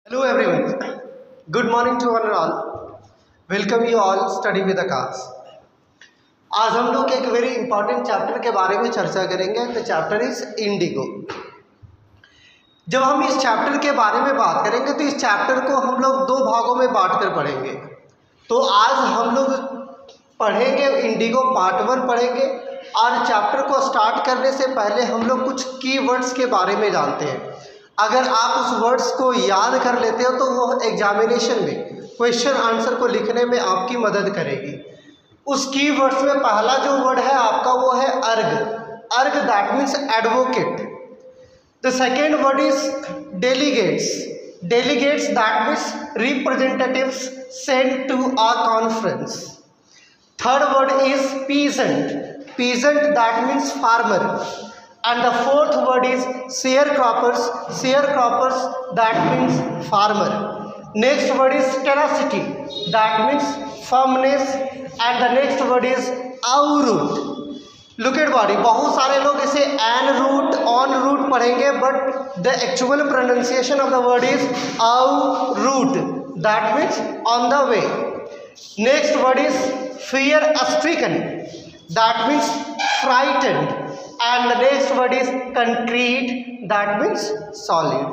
Hello everyone. Good morning to one and all. Welcome you all study with Akash. आज हम लोग एक very important chapter के बारे में चर्चा करेंगे. The chapter is Indigo. जब हम इस चैप्टर के बारे में बात करेंगे तो इस चैप्टर को हम लोग दो भागों में बांट कर पढ़ेंगे. तो आज हम लोग पढ़ेंगे इंडिगो पार्ट 1 पढ़ेंगे और चैप्टर को स्टार्ट करने से पहले हम लोग कुछ कीवर्ड्स के बारे में जानते हैं. अगर आप उस वर्ड्स को याद कर लेते हो तो वो एग्जामिनेशन में क्वेश्चन आंसर को लिखने में आपकी मदद करेगी. उस कीवर्ड्स में पहला जो वर्ड है आपका वो है urge. Urge that means advocate. The second word is delegates. Delegates that means representatives sent to a conference. Third word is peasant. Peasant that means farmer. And the fourth word is sharecroppers. Sharecroppers that means farmer. Next word is tenacity. That means firmness. And the next word is root. Look at body. बहुत सारे लोग इसे an root, on root पढ़ेंगे, but the actual pronunciation of the word is root. That means on the way. Next word is fear-stricken. That means frightened. And the next word is concrete, that means solid.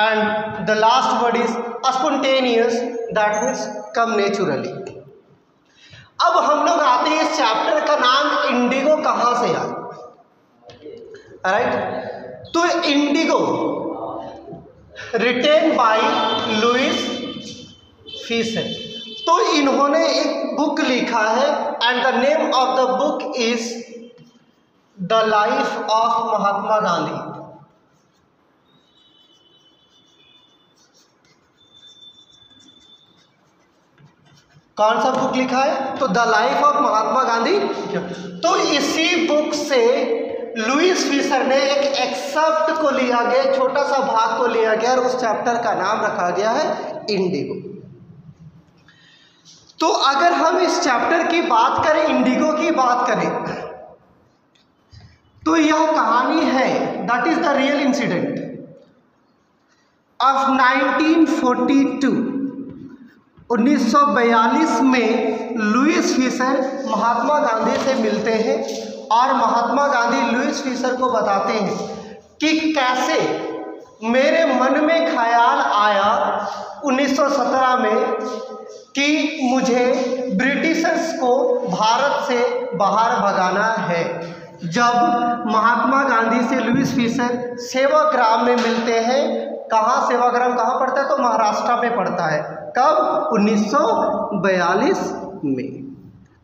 And the last word is spontaneous, that means come naturally. अब हम लोग आते हैं इस chapter का नाम Indigo कहाँ से आया. राइट. तो Indigo written by Louis Fischer. तो इन्होंने एक बुक लिखा है and the name of the book is the life of Mahatma Gandhi. कौन सा बुक लिखा है? तो the life of Mahatma Gandhi. तो इसी बुक से लुइस फीसर ने एक एक्सेप्ट को लिया गया, छोटा सा भाग को लिया गया और उस चैप्टर का नाम रखा गया है इंडिगो. तो अगर हम इस चैप्टर की बात करें, इंडिगो की बात करें, तो यह कहानी है that is the real incident of 1942. 1942 में लुइस फीसर महात्मा गांधी से मिलते हैं और महात्मा गांधी लुइस फीसर को बताते हैं कि कैसे मेरे मन में ख्याल आया 1917 में कि मुझे ब्रिटिशर्स को भारत से बाहर भगाना है. जब महात्मा गांधी से लुइस फीसर सेवाग्राम में मिलते हैं. कहाँ सेवाग्राम कहाँ पड़ता है? तो महाराष्ट्र में पड़ता है. कब? 1942 में.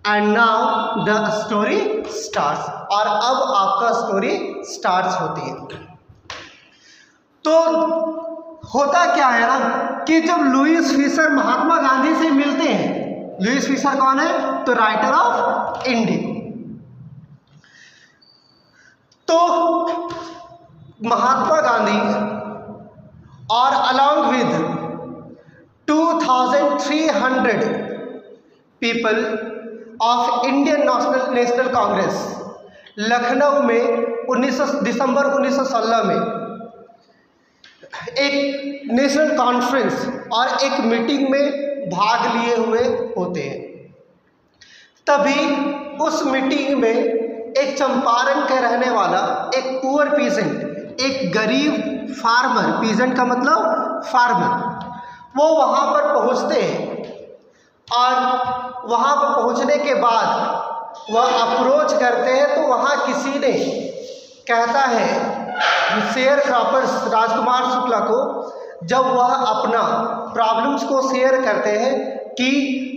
And now the story starts. और अब आपका स्टोरी स्टार्ट्स होती है. तो होता क्या है ना कि जब लुइस फीसर महात्मा गांधी से मिलते हैं, लुइस फीसर कौन है? तो राइटर ऑफ इंडिगो. तो महात्मा गांधी और along with 2300 people of Indian national Congress Lucknow में दिसंबर 1916 में एक नेशनल कॉन्फ्रेंस और एक मीटिंग में भाग लिए हुए होते हैं. तभी उस मीटिंग में एक चंपारण के रहने वाला एक पुअर पीजेंट, एक गरीब फार्मर, पीजेंट का मतलब फार्मर, वो वहाँ पर पहुँचते हैं और वहाँ पर पहुँचने के बाद वह अप्रोच करते हैं. तो वहाँ किसी ने कहता है शेयर क्रॉपर्स राजकुमार शुक्ला को, जब वह अपना प्रॉब्लम्स को शेयर करते हैं कि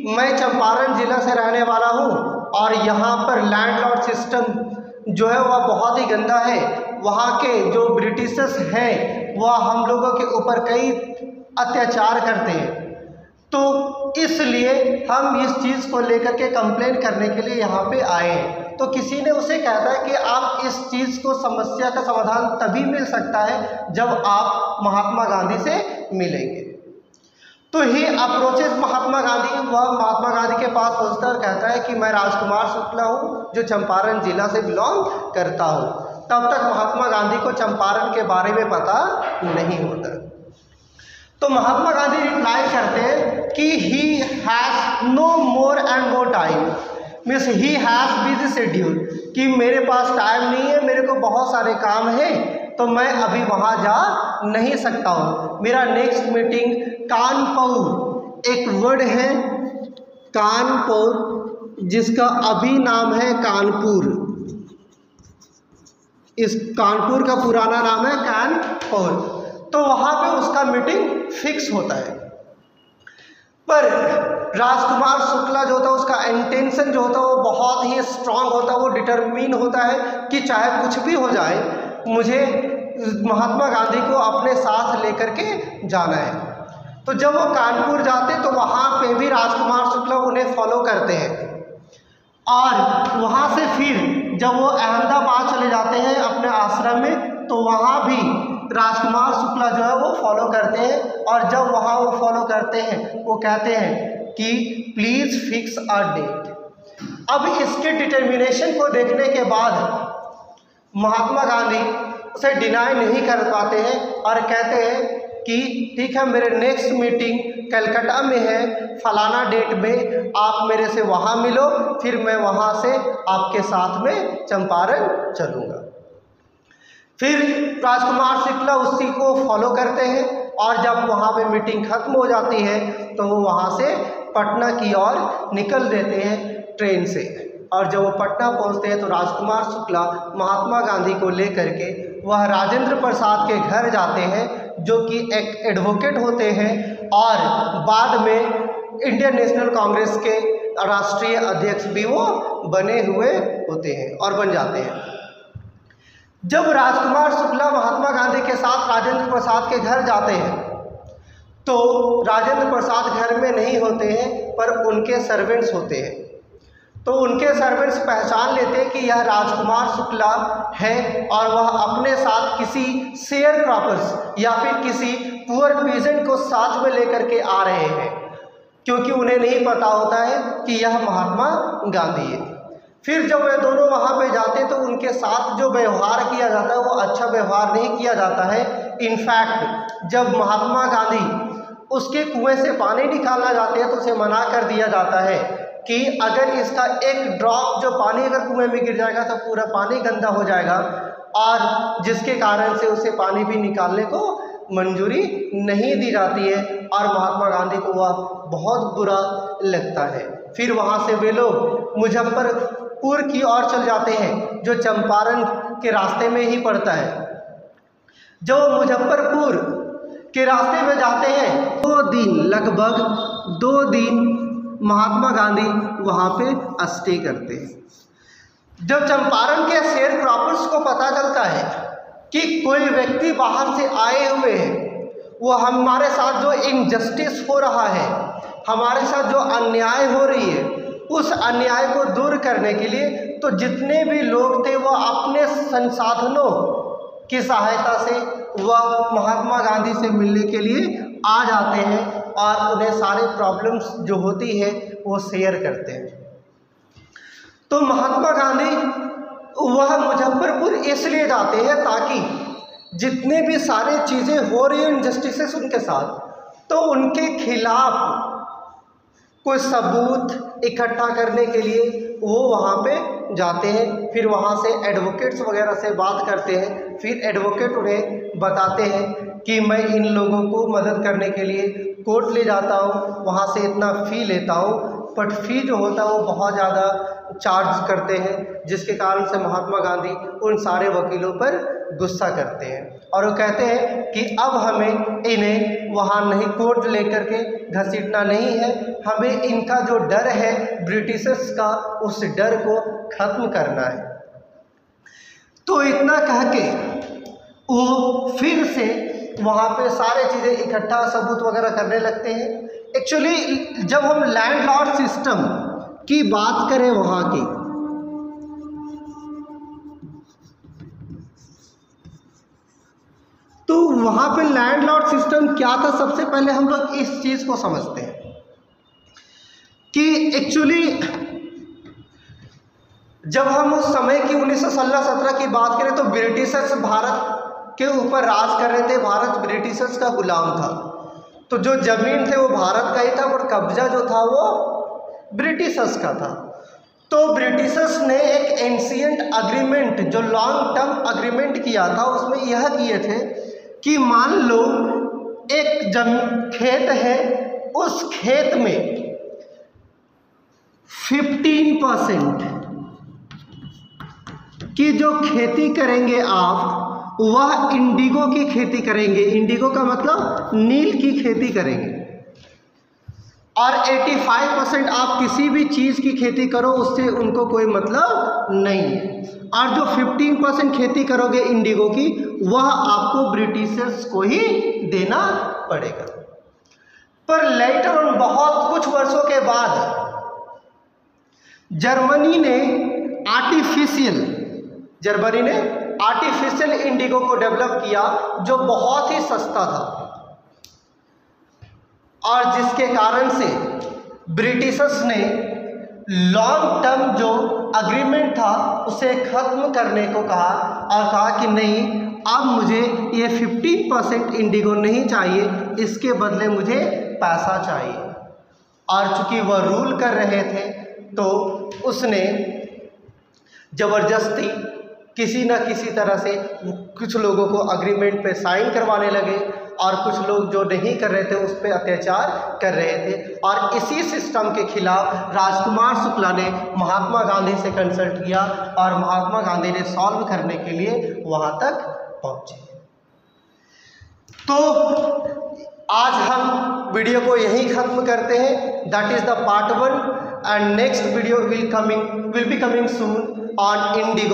मैं चंपारण जिला से रहने वाला हूँ और यहाँ पर लैंडलॉर्ड सिस्टम जो है वह बहुत ही गंदा है. वहाँ के जो ब्रिटिशर्स हैं वह हम लोगों के ऊपर कई अत्याचार करते हैं. तो इसलिए हम इस चीज़ को लेकर के कंप्लेन करने के लिए यहाँ पे आए हैं. तो किसी ने उसे कहता है कि आप इस चीज़ को, समस्या का समाधान तभी मिल सकता है जब आप महात्मा गांधी से मिलेंगे. तो ही अप्रोचेस महात्मा गांधी. वह महात्मा गांधी के पास पहुंचता और कहता है कि मैं राजकुमार शुक्ला हूँ जो चंपारण जिला से बिलोंग करता हूँ. तब तक महात्मा गांधी को चंपारण के बारे में पता नहीं होता. तो महात्मा गांधी रिप्लाई करते हैं कि he has no more and more time, means he has busy schedule, कि मेरे पास टाइम नहीं है, मेरे को बहुत सारे काम है, तो मैं अभी वहाँ जा नहीं सकता हूँ। मेरा नेक्स्ट मीटिंग कानपुर, एक वर्ड है कानपुर जिसका अभी नाम है कानपुर, इस कानपुर का पुराना नाम है कानपुर, तो वहाँ पे उसका मीटिंग फिक्स होता है। पर राजकुमार शुक्ला जो होता है उसका इंटेंशन जो होता है वो बहुत ही स्ट्रांग होता है, वो डिटरमिन होता है कि चाहे कुछ भी हो जाए मुझे महात्मा गांधी को अपने साथ लेकर के जाना है। तो जब वो कानपुर जाते तो वहाँ पे भी राजकुमार शुक्ला उन्हें फॉलो करते हैं, और वहाँ से फिर जब वो अहमदाबाद चले जाते हैं अपने आश्रम में, तो वहाँ भी राजकुमार शुक्ला जो है वो फॉलो करते हैं। और जब वहाँ वो फॉलो करते हैं वो कहते हैं कि प्लीज़ फिक्स अ डेट। अब इसके डिटर्मिनेशन को देखने के बाद महात्मा गांधी उसे डिनाई नहीं कर पाते हैं और कहते हैं कि ठीक है, मेरे नेक्स्ट मीटिंग कलकत्ता में है, फलाना डेट में आप मेरे से वहाँ मिलो, फिर मैं वहाँ से आपके साथ में चंपारण चलूँगा। फिर राजकुमार शुक्ला उसी को फॉलो करते हैं, और जब वहाँ पे मीटिंग खत्म हो जाती है तो वो वहाँ से पटना की ओर निकल देते हैं ट्रेन से। और जब वो पटना पहुँचते हैं तो राजकुमार शुक्ला महात्मा गांधी को लेकर के वह राजेंद्र प्रसाद के घर जाते हैं, जो कि एक एडवोकेट होते हैं और बाद में इंडियन नेशनल कांग्रेस के राष्ट्रीय अध्यक्ष भी वो बने हुए होते हैं और बन जाते हैं। जब राजकुमार शुक्ला महात्मा गांधी के साथ राजेंद्र प्रसाद के घर जाते हैं तो राजेंद्र प्रसाद घर में नहीं होते हैं, पर उनके सर्वेंट्स होते हैं। तो उनके सर्वेंट्स पहचान लेते हैं कि यह राजकुमार शुक्ला है, और वह अपने साथ किसी शेयर क्रॉपर्स या फिर किसी पुअर पीजेंट को साथ में लेकर के आ रहे हैं, क्योंकि उन्हें नहीं पता होता है कि यह महात्मा गांधी है। फिर जब वे दोनों वहाँ पे जाते हैं तो उनके साथ जो व्यवहार किया जाता है वो अच्छा व्यवहार नहीं किया जाता है। इनफैक्ट जब महात्मा गांधी उसके कुएं से पानी निकालना जाते हैं तो उसे मना कर दिया जाता है कि अगर इसका एक ड्रॉप जो पानी अगर कुएं में गिर जाएगा तो पूरा पानी गंदा हो जाएगा, और जिसके कारण से उसे पानी भी निकालने को मंजूरी नहीं दी जाती है, और महात्मा गांधी को वह बहुत बुरा लगता है। फिर वहाँ से वे लोग मुजफ्फरपुर की ओर चल जाते हैं, जो चंपारण के रास्ते में ही पड़ता है। जो मुजफ्फरपुर के रास्ते में जाते हैं 2 दिन, लगभग 2 दिन महात्मा गांधी वहाँ पे स्टे करते हैं। जब चंपारण के शेयर क्रॉपर्स को पता चलता है कि कोई व्यक्ति बाहर से आए हुए हैं, वो हमारे साथ जो इनजस्टिस हो रहा है, हमारे साथ जो अन्याय हो रही है, उस अन्याय को दूर करने के लिए तो जितने भी लोग थे वो अपने संसाधनों की सहायता से वह महात्मा गांधी से मिलने के लिए आ जाते हैं और उन्हें सारे प्रॉब्लम्स जो होती है वो शेयर करते हैं। तो महात्मा गांधी वह मुजफ्फरपुर इसलिए जाते हैं ताकि जितने भी सारे चीज़ें हो रही हैं इनजस्टिसेस उनके साथ, तो उनके खिलाफ कोई सबूत इकट्ठा करने के लिए वो वहाँ पे जाते हैं। फिर वहाँ से एडवोकेट्स वगैरह से बात करते हैं। फिर एडवोकेट उन्हें बताते हैं कि मैं इन लोगों को मदद करने के लिए कोर्ट ले जाता हूँ, वहाँ से इतना फ़ी लेता हूँ, बट फ़ी जो होता है वो बहुत ज़्यादा चार्ज करते हैं, जिसके कारण से महात्मा गांधी उन सारे वकीलों पर गुस्सा करते हैं और वो कहते हैं कि अब हमें इन्हें वहाँ नहीं कोर्ट लेकर के घसीटना नहीं है, हमें इनका जो डर है ब्रिटिशर्स का, उस डर को ख़त्म करना है। तो इतना कह के वो फिर से वहाँ पे सारे चीज़ें इकट्ठा सबूत वगैरह करने लगते हैं। एक्चुअली जब हम लैंडलॉर्ड सिस्टम की बात करें वहाँ की, तो वहाँ पे लैंडलॉर्ड सिस्टम क्या था, सबसे पहले हम लोग इस चीज़ को समझते हैं कि एक्चुअली जब हम उस समय की 1916-17 की बात करें तो ब्रिटिशर्स भारत के ऊपर राज कर रहे थे, भारत ब्रिटिशर्स का गुलाम था। तो जो जमीन थे वो भारत का ही था, पर कब्जा जो था वो ब्रिटिशर्स का था। तो ब्रिटिशर्स ने एक एंशिएंट अग्रीमेंट, जो लॉन्ग टर्म अग्रीमेंट किया था, उसमें यह किए थे कि मान लो एक खेत है, उस खेत में 15% की जो खेती करेंगे आप, वह इंडिगो की खेती करेंगे। इंडिगो का मतलब नील की खेती करेंगे। और 85% आप किसी भी चीज़ की खेती करो, उससे उनको कोई मतलब नहीं है। और जो 15% खेती करोगे इंडिगो की, वह आपको ब्रिटिशर्स को ही देना पड़ेगा। पर लेटर ऑन, बहुत कुछ वर्षों के बाद, जर्मनी ने आर्टिफिशियल इंडिगो को डेवलप किया, जो बहुत ही सस्ता था, और जिसके कारण से ब्रिटिशर्स ने लॉन्ग टर्म जो अग्रीमेंट था उसे खत्म करने को कहा, और कहा कि नहीं, अब मुझे ये 15% इंडिगो नहीं चाहिए, इसके बदले मुझे पैसा चाहिए। और चूंकि वह रूल कर रहे थे, तो उसने जबरदस्ती किसी न किसी तरह से कुछ लोगों को अग्रीमेंट पे साइन करवाने लगे, और कुछ लोग जो नहीं कर रहे थे उस पर अत्याचार कर रहे थे। और इसी सिस्टम के खिलाफ राजकुमार शुक्ला ने महात्मा गांधी से कंसल्ट किया, और महात्मा गांधी ने सॉल्व करने के लिए वहाँ तक पहुँचे। तो आज हम वीडियो को यहीं ख़त्म करते हैं। That is the part 1, and next video will be coming soon on Indigo.